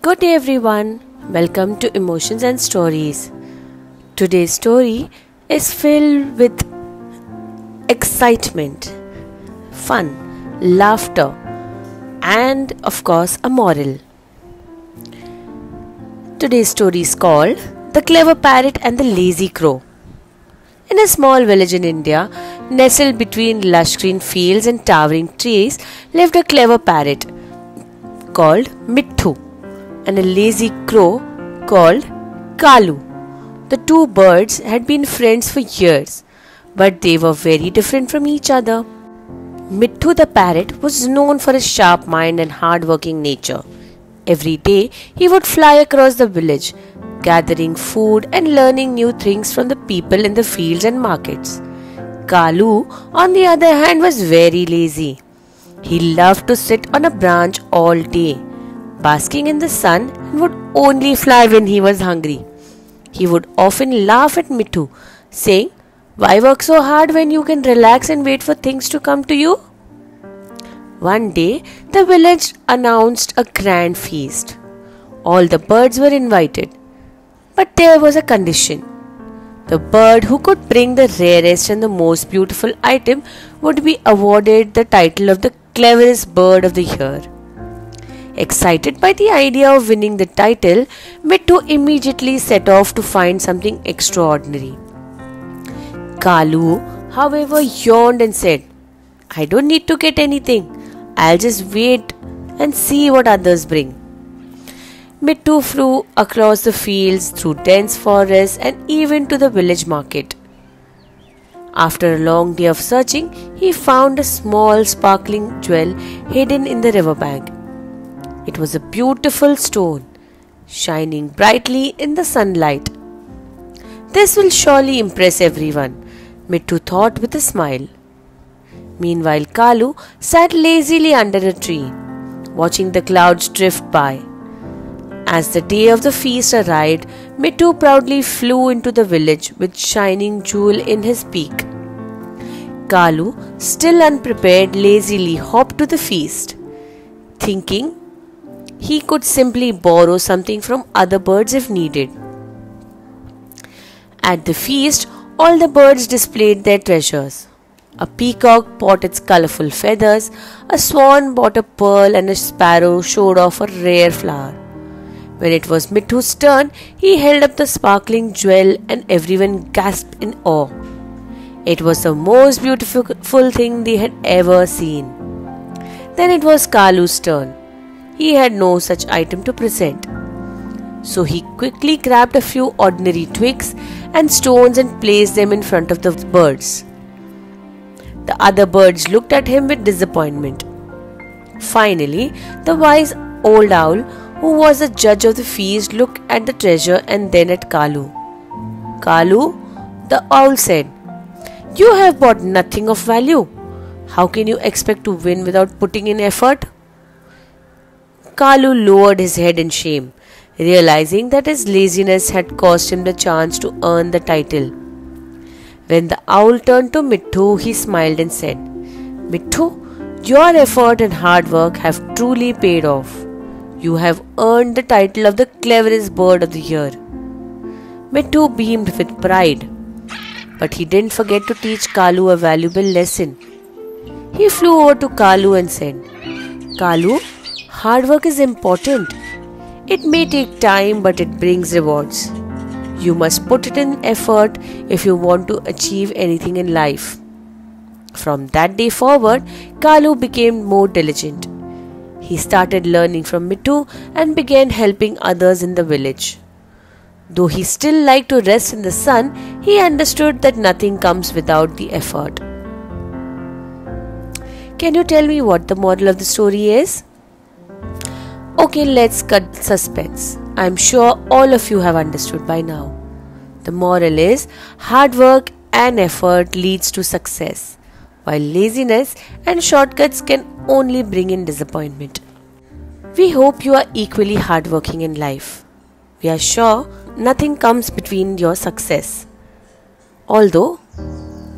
Good day everyone. Welcome to Emotions and Stories. Today's story is filled with excitement, fun, laughter, and of course a moral. Today's story is called The Clever Parrot and the Lazy Crow. In a small village in India, nestled between lush green fields and towering trees, lived a clever parrot called Mittu and a lazy crow called Kalu. The two birds had been friends for years, but they were very different from each other. Mittu the parrot was known for his sharp mind and hard-working nature. Every day he would fly across the village, gathering food and learning new things from the people in the fields and markets. Kalu, on the other hand, was very lazy. He loved to sit on a branch all day, basking in the sun, and would only fly when he was hungry. He would often laugh at Mittu, saying, "Why work so hard when you can relax and wait for things to come to you?" One day, the village announced a grand feast. All the birds were invited, but there was a condition. The bird who could bring the rarest and the most beautiful item would be awarded the title of the cleverest bird of the year. Excited by the idea of winning the title, Mittu immediately set off to find something extraordinary. Kalu, however, yawned and said, "I don't need to get anything. I'll just wait and see what others bring." Mittu flew across the fields, through dense forests, and even to the village market. After a long day of searching, he found a small sparkling jewel hidden in the riverbank. It was a beautiful stone, shining brightly in the sunlight. "This will surely impress everyone," Mittu thought with a smile. Meanwhile, Kalu sat lazily under a tree, watching the clouds drift by. As the day of the feast arrived, Mittu proudly flew into the village with shining jewel in his beak. Kalu, still unprepared, lazily hopped to the feast, thinking he could simply borrow something from other birds if needed. At the feast, all the birds displayed their treasures. A peacock brought its colorful feathers, a swan brought a pearl, and a sparrow showed off a rare flower. When it was Mittu's turn, he held up the sparkling jewel and everyone gasped in awe. It was the most beautiful thing they had ever seen. Then it was Kalu's turn. He had no such item to present. So he quickly grabbed a few ordinary twigs and stones and placed them in front of the birds. The other birds looked at him with disappointment. Finally, the wise old owl, who was the judge of the feast, looked at the treasure and then at Kalu. "Kalu," the owl said, "you have bought nothing of value. How can you expect to win without putting in effort?" Kalu lowered his head in shame, realizing that his laziness had cost him the chance to earn the title. When the owl turned to Mittu, he smiled and said, "Mittu, your effort and hard work have truly paid off. You have earned the title of the cleverest bird of the year." Mittu beamed with pride, but he didn't forget to teach Kalu a valuable lesson. He flew over to Kalu and said, "Kalu, hard work is important. It may take time, but it brings rewards. You must put it in effort if you want to achieve anything in life." From that day forward, Kalu became more diligent. He started learning from Mittu and began helping others in the village. Though he still liked to rest in the sun, he understood that nothing comes without the effort. Can you tell me what the moral of the story is? Okay, let's cut suspense. I'm sure all of you have understood by now. The moral is hard work and effort leads to success, while laziness and shortcuts can only bring in disappointment. We hope you are equally hardworking in life. We are sure nothing comes between your success. Although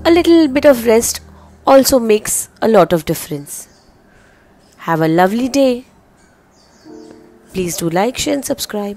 a little bit of rest also makes a lot of difference. Have a lovely day. Please do like, share and subscribe.